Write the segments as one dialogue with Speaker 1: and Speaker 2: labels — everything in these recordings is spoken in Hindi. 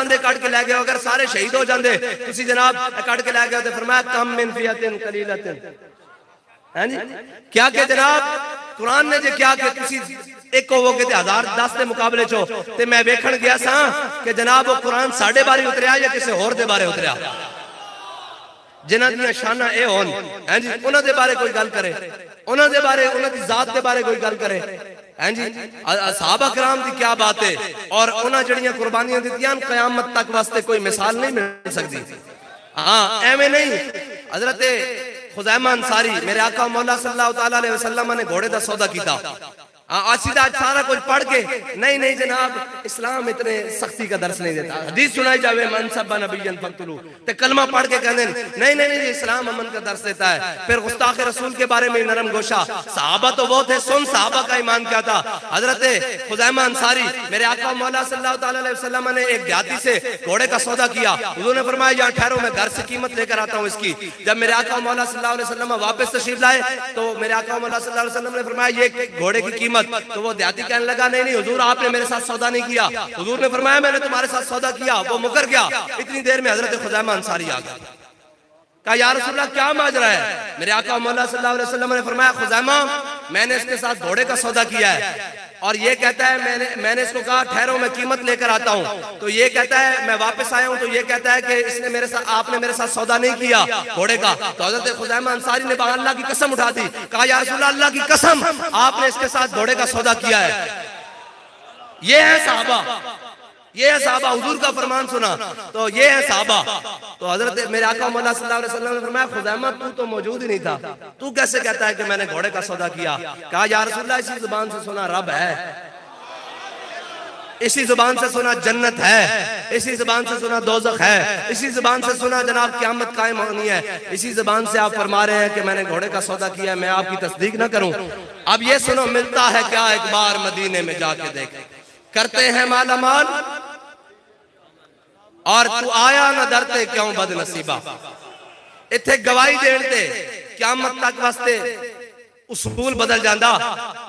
Speaker 1: बंदे कट के लै गए, अगर सारे शहीद हो जाते तुसी जनाब कट के लै गए तो फरमाया कम मिन फियतिन कलीलतिन। हैं जी क्या के जनाब कुरान ने जे क्या के तुसी एक होवोगे ते 1010 के मुकाबले चो ते मैं वेखण गया सा कि जनाब वो कुरान साडे बारे उतरिया या किसी होर दे बारे उतरिया, जिन्हां दी शाना ए होन हैं जी उन्हां दे बारे कोई गल करे, उन्हां दे बारे उन्हां दी जात दे बारे कोई गल करे हैं जी। सहाबा कराम दी क्या बात है और उन्हां जड़ियां कुर्बानियां दित्तियां कयामत तक वास्ते कोई मिसाल नहीं मिल सकती। हाँ एवें नहीं, हजरत खुज़ैमा अंसारी मेरे आका मौला सल्लल्लाहु तआला अलैहि वसल्लम ने घोड़े का सौदा किया। सीधा सारा कुछ पढ़ के नहीं नहीं जनाब इस्लाम इतने सख्ती का दर्श नहीं देता। हदीस सुनाई जावे मन सब्बा नबिय्यन फक्तुलू ते कलमा पढ़ के कहने नहीं नहीं नहीं इस्लाम अमन का दर्श देता है। फिर गुस्ताखे रसूल के बारे में नरम गोशा, सहाबा तो वो थे, सुन सहाबा का ईमान क्या था। हजरत खुज़ैमा अंसारी मेरे आका मौला सल्लल्लाहु तआला अलैहि वसल्लम ने एक देहाती से घोड़े का सौदा किया। उन्होंने फरमाया यहाँ ठहरो मैं घर से कीमत लेकर आता हूँ इसकी। जब मेरे आका मौला सल्लल्लाहु अलैहि वसल्लम वापस तशरीफ लाए तो मेरे आका मौला सल्लल्लाहु अलैहि वसल्लम ने फरमाया ये घोड़े की कीमत। तो वो देहाती कहने लगा नहीं नहीं हुजूर आपने मेरे साथ सौदा नहीं किया। हुजूर ने फरमाया मैंने तुम्हारे साथ सौदा किया। वो मुकर गया। इतनी देर में हजरत खुज़ैमा अंसारी आ गया। कहा या रसूलल्लाह क्या माजरा है। मेरे आका मौला सल्लल्लाहु अलैहि वसल्लम ने फरमाया खुज़ैमा मैंने इसके साथ घोड़े का सौदा किया है और ये कहता है मैंने इसको कहा ठहरो मैं कीमत लेकर आता हूँ, तो ये कहता है मैं वापस आया हूँ, तो ये कहता है कि इसने मेरे साथ आपने मेरे साथ सौदा नहीं किया घोड़े का। तो हजरत खुज़ैमा अंसारी ने अल्लाह की कसम उठा दी। कहा या रसूलल्लाह अल्लाह की कसम आपने इसके साथ घोड़े का सौदा किया है। ये है साहबा, ये है साहबा, हुजूर का फरमान सुना तो ये है साहबा। तो हजरत मेरे आका मौला सल्लल्लाहु अलैहि वसल्लम ने फरमाया खुज़ैमा तू तो मौजूद ही नहीं था, तू कैसे कहता है कि मैंने घोड़े का सौदा किया। कहा या रसूलल्लाह इसी जुबान से सुना रब है, इसी जुबान से सुना जन्नत है, इसी जुबान से सुना दोज़ख है, इसी जुबान से सुना जनाब क़यामत कायम होनी है, इसी जुबान से आप फरमा रहे हैं कि मैंने घोड़े का सौदा किया है, मैं आपकी तस्दीक ना करूं। अब ये सुनो मिलता है क्या एक बार मदीने में जाके देख, करते हैं माला माल और तू आया ना डरते क्यों बदनसीबा। इत्थे गवाही देण ते क़यामत तक वास्ते उसूल बदल जांदा।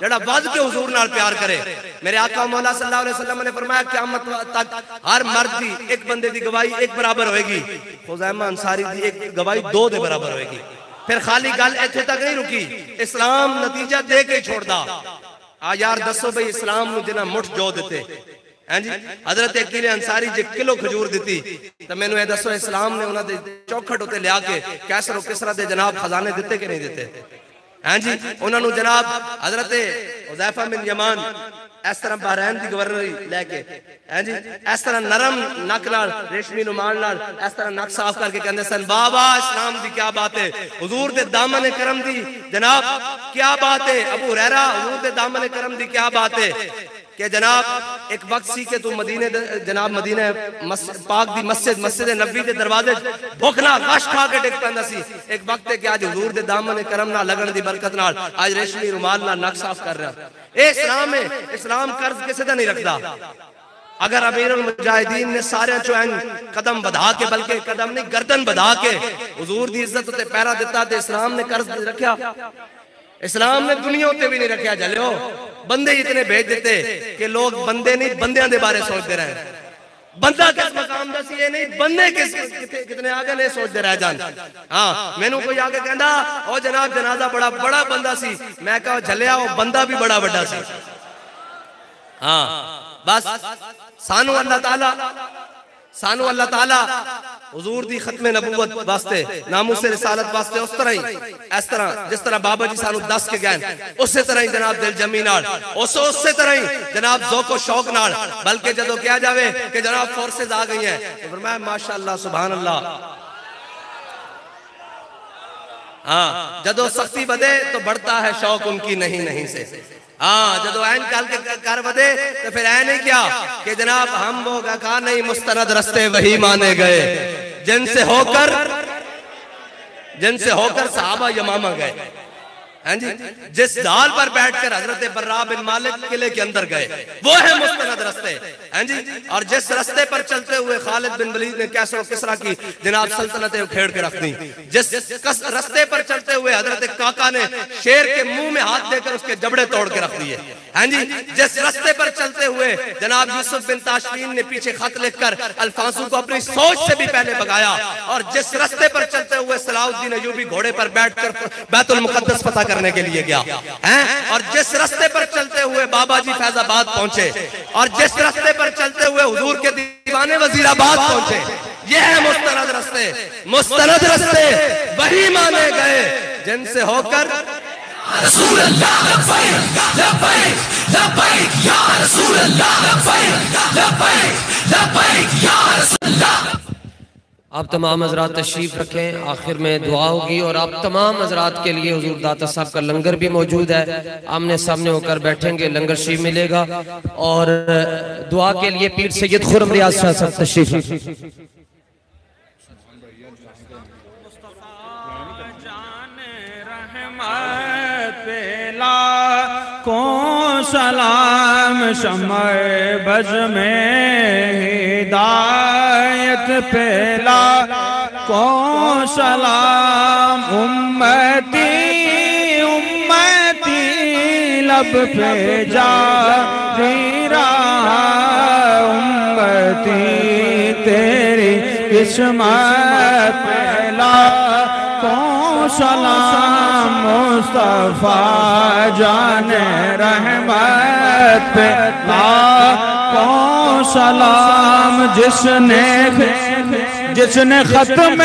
Speaker 1: जड़ा वध के हुजूर नाल प्यार करे, मेरे आका मौला सल्लल्लाहु अलैहि वसल्लम ने फरमाया क़यामत तक हर मर्द की एक बंदे की गवाही एक बराबर होएगी, खुज़ैमा अंसारी की एक गवाही दो दे बराबर होएगी। फिर खाली गल इत्थे तक नहीं रुकी, इस्लाम नतीजा दे के छोड़दा। यार दसो भाई इस्लाम नूं जिन्हां मुठ जो दिते हैं जी। हजरत अकील अंसारी जे किलो खजूर दी तो मैनू दसो इस्लाम ने उन्होंने चौखट उत्ते लिया के कैसर किसरा दे जनाब खजाने दिते कि नहीं दिते हैं जी। उन्होंने जनाब हजरत हुज़ैफा बिन यमान इस तरह बहरैन की गवर्नरी लैके हैं जी, इस तरह नरम नक नाल रेशमी रुमाल नाल इस तरह नक साफ करके कहते सन बाबा इस्लाम की क्या बात है, हुजूर दे दामन करम दी जनाब क्या बात है। अबू हुरैरा हुजूर दे दामन करम दी क्या बात है कि जनाब एक वक्त सी के तू मदीने जनाब मदीने पाक दी मस्जिद नबी दे दरवाजे भुख ना गश खा के टिक पैंदा सी। एक वक्त है कि आज हुजूर दे दामन करम ना लगन दी बरकत नाल आज रेशमी रुमाल नाल नक साफ कर रहा। ए इस्लाम है, इस्लाम कर्ज किसी दा नहीं रखता। अगर अमीरुल मुजाहिदीन ने सारे चो कदम बढ़ा के बल्कि कदम नहीं गर्दन बढ़ा के हुजूर दी इज्जत ते पैरा दिता ते इस्लाम ने कर्ज नहीं रखा। इस्लाम ने दुनिया उत्ते भी नहीं रखा। जलियो बंदे इतने भेज देते कि लोग बंदे नहीं बंदियां दे बारे सोचते रहे। बंदा किस मकाम दा सी ये नहीं बंदे किस कितने आगे ने सोचते रह जान। हाँ मैनू कोई आके कहंदा ओ जनाब जनाजा बड़ा बड़ा बंदा सी, मैं कहा झलिया वो बंदा भी बड़ा बड़ा सी। हाँ बस सानू अल्लाह ताला हुजूर दी खत्मे नबूवत वास्ते नामूसे रिसालत वास्ते उस तरह ही इस तरह जिस तरह बाबा जी सानू दस के गए उसी तरह ही जनाब दिल जमी नाल उसी तरह ही जनाब ज़ौक़ शौक नाल। बल्कि जदों कहा जावे कि जनाब फोर्सेस आ गई हैं तो फरमाया माशाअल्लाह सुभान अल्लाह। हाँ जदों सख्ती बढ़े तो बढ़ता है शौक उनकी नहीं नहीं से। हाँ जदों ऐन कल के कर बदे तो फिर ऐ नहीं क्या कि जनाब हम वो कहा नहीं मुस्तनद रस्ते वही माने गए जिनसे होकर सहाबा यमामा गए हैं जी, जिस ढाल पर बैठकर हजरत बर्रा बिन मालिक किले के अंदर गए वो है मुस्तनद रस्ते, हैं जी। और जिस रस्ते पर चलते हुए खालिद बिन वलीद ने कैसर और किसरा की जनाब सल्तनतें उखेड़ के रख दी, जिस रस्ते पर चलते हुए हजरत काका ने शेर के मुंह में हाथ देकर उसके जबड़े तोड़ के रख दिए, हैं जी। जिस रस्ते पर चलते हुए जनाब यूसुफ बिन ताशफीन ने पीछे खत लिखकर अल्फांसू को अपनी सोच से भी पहले भगाया, और जिस रस्ते पर चलते हुए सलाहुद्दीन अय्यूबी घोड़े पर बैठकर बैतुल मुकद्दस फतह करने के लिए गया हैं, और जिस रस्ते पर चलते हुए बाबा जी फैजाबाद पहुंचे, और जिस रस्ते पर चलते हुए हुजूर के दीवाने वजीराबाद पहुंचे, ये है मुस्तनद रस्ते। मुस्तनद रस्ते वही माने गए जिनसे होकर रसूल अल्लाह लब्बैक लब्बैक लब्बैक या रसूल अल्लाह लब्बैक लब्बैक लब्बैक या रसूल अल्लाह। आप तमाम हजरात तशरीफ रखें, आखिर में दुआ होगी और आप तमाम हजरात के लिए हुजूर दाता साहब का लंगर भी मौजूद है, आमने सामने होकर बैठेंगे, लंगर शरीफ मिलेगा। और दुआ के लिए पीर सैयद खुर्रम रियाज शाह साहब तशरीफ।
Speaker 2: को सलाम शमए बज में हिदायत पेला, को सलाम उम्मती उम्मती लब पे जा रहा, उम्मती तेरी किस्मत पेला, को सलाम मुस्तफा जाने रहमत पे ला, को सलाम जिसने खत्म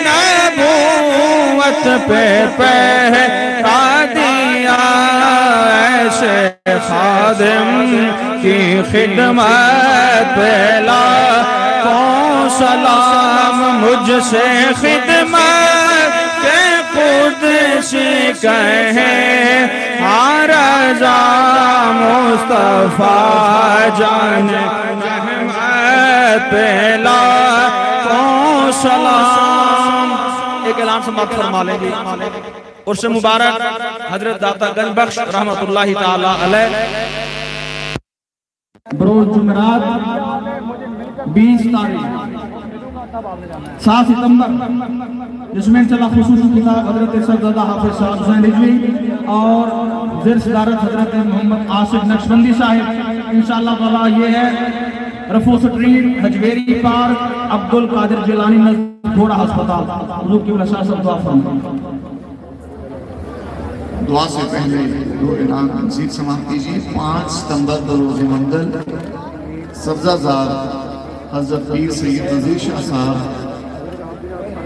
Speaker 2: नबूवत पे पहरा दिया, ऐसे खादिम की खिदमत पे ला, को सलाम मुझसे खिदमत के कुदसी कहे, रज़ा मुस्तफा जाने रहमत पेला, को सलाम। एक ऐलान समाप्त फरमा लेंगे। उर्स मुबारक हजरत दाता गंज बख्श रहमतुल्लाहि ताला अलैह बरोज जुमेरात 20 तारीख 7 सितंबर, जिसमें चला खुसूसी किताब हजरत सरदादा हाफिज साहब हुसैन रिजवी और ज़िर सदारत हजरत मोहम्मद आसिफ नक्शबंदी साहिब। इंशाअल्लाह ताला ये है रफू स्ट्रीट हजवेरी पार्क अब्दुल कादिर जिलानी नज़दीक घोड़ा अस्पताल। हुजूर की वसासत दुआ फरमाएं।
Speaker 3: दुआ से पहले दो ऐलान मज़ीद समाप्त कीजिए। 5 सितंबर को रोज़ मंगल सब्ज़ाज़ार हज़रत पीर सैयद अज़ीज़ शाह साहब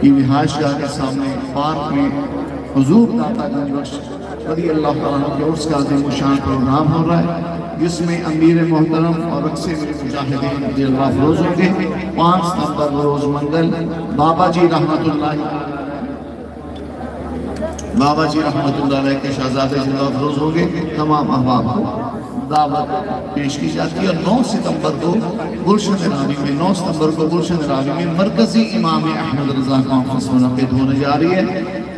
Speaker 3: की रिहाइशगाह के सामने पार्क में हुजूर दाता गंज बख्श रज़ी अल्लाह तआला अन्हु के उर्स का अज़ीमुश्शान प्रोग्राम हो रहा है, जिसमें अमीर मोहतरम और अक्सर मुजाहिदीन रज़ी अल्लाह अफरोज़ होंगे। 5 सितंबर को रोज़ मंगल बाबा जी रहमतुल्लाह के शहजादे जिंदा अफरोज़ होंगे। तमाम अहबाब को दावत पेश की जाती है। और 9 सितंबर को गुलशन रावी में 9 सितंबर को गुलशन रावी में मरकजी इमाम अहमद रज़ा कॉन्फ्रेंस मुनक़िद होने जा रही है,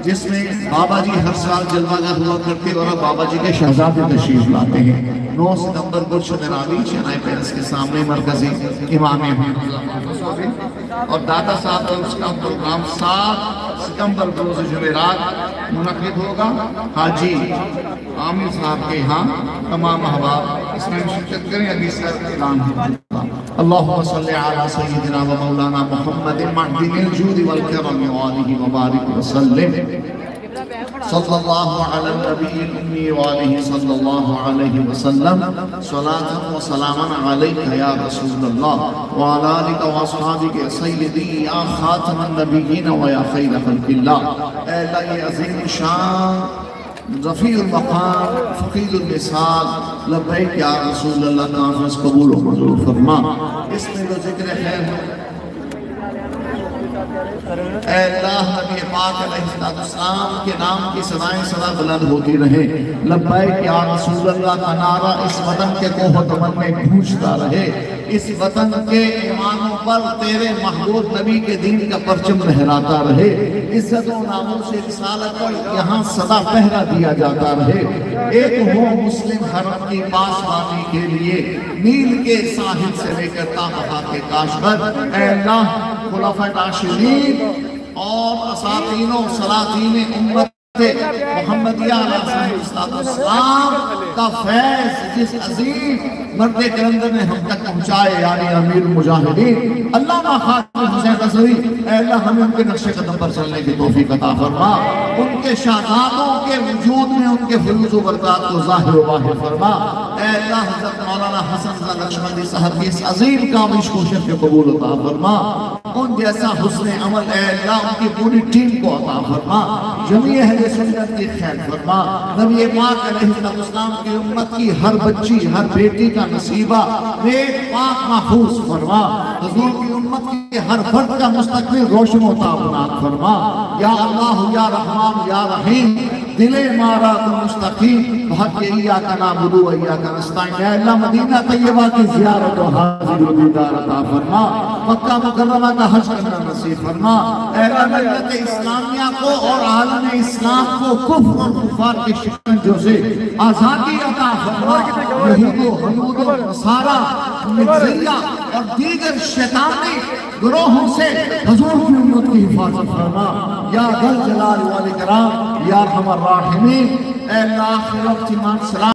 Speaker 3: जिसमें बाबा जी हर साल जलवागर हुआ करते और अब बाबा जी के शहजादे तशरीफ लाते हैं। 9 सितंबर गुलशन रावी शनाई पेलेस के सामने मरकजी इमाम अहमद रज़ा कॉन्फ्रेंस होगी। और दादा साहब का उसका प्रोग्राम 7 सितंबर को रोज़ जुमेरात मुनक़िद होगा हाजी आमिर साहब के यहाँ। तमाम अहबाब इसमें शिरकत करें। अभी सर ऐलान है। अल्लाहुम्मा सल्लि अला सय्यिदिना व मौलाना मुहम्मदिन मअदिनिल जूदि वल करम व आलिहि व बारिक व सल्लिम सल्लल्लाहु अला नबिय्यिल उम्मी व आलिहि सल्लल्लाहु अलैहि व सल्लम सलातन व सलामन अलैका या रसूलल्लाह व अला आलिका व अस्हाबिका सय्यिदी या खातमन नबिय्यिन व या खैर खल्क़िल्लाह। ऐ अल्लाह ये अज़ीम शान रफ़ीउल मक़ाम फ़क़ीरुल मिसाल लब्बैक या रसूल अल्लाह कॉन्फ्रेंस कबूल व मंजूर फरमा। इसमें जो जिक्र खैर है अल्लाह नबी पाक अलैहिस्सलाम के नाम की सदाएं सदा बुलंद होती रहे। लब्बैक या रसूल अल्लाह का नारा इस वतन के कोह तमन में गूंजता रहे। इस वतन के ईमानों पर तेरे महबूब नबी के दीन का परचम लहराता रहे, इज्जत और नामूस से रिसालत पर यहाँ सदा पहरा दिया जाता रहे। एक हो मुस्लिम हरम की पासबानी के लिए नील के साहिल से लेकर ताबहा के काशगर, ऐ अल्लाह खुलाफा राशिदीन और असातीनों सलातीन उम्मत मोहम्मदिया का फैज जिस अजीम मर्द कलंदर ने हम तक पहुंचाए, यानी अमीर मुजाहिदीन अल्लामा खालिद हुसैन रज़वी, अल्लाह हमें उनके नक्शे कदम पर चलने की तौफीक अता फरमा, उनके शादातों के वजूद में उनके फयूज़ व बरक़ात को ज़ाहिर व वाहिर फरमा। अल्लाह हज़रत मौलाना हसन रज़ा नक्शबंदी साहब की इस अजीम कामिश कोशिश को कबूल अता फरमा, उन जैसा हुस्न अमल अल्लाह उनकी पूरी टीम को अता फरमा, जमीय अहले सुन्नत की खैर फरमा, नबी पाक अलैहिस्सलाम की उम्मत की हर बच्ची हर बेटी का नसीबा नेक पाक महफूज फरमा, हुजूर की उम्मत के हर फर्द का मुस्तकबिल रोशन व ताबनात फरमा। या अल्लाह या रहमान या रहीम दिले मारा तो मुस्तकीम इय्या का नाबुदु व इय्या का नस्ताईन। या अल्लाह मदीना तैयबा की ज़ियारत व हाज़िर व दीदार अता फरमा, मक्का मुकर्रमा का हज करना नसीब फरमा। ऐ अल्लाह मिल्लत इस्लामिया को और आलम इस्लाम को कुफ्र और कुफार के शिकंजों से आज़ादी अता फरमा। यहूद व नसारा मिर्ज़िया और दीगर शैतानी ग्रोहों से हुजूर की उम्मत की हिफाजत फरमा। या दल जलाल वल इकराम या अरहमर राहिमीन। ऐ अल्लाह आखिर वक्त ईमान सलाम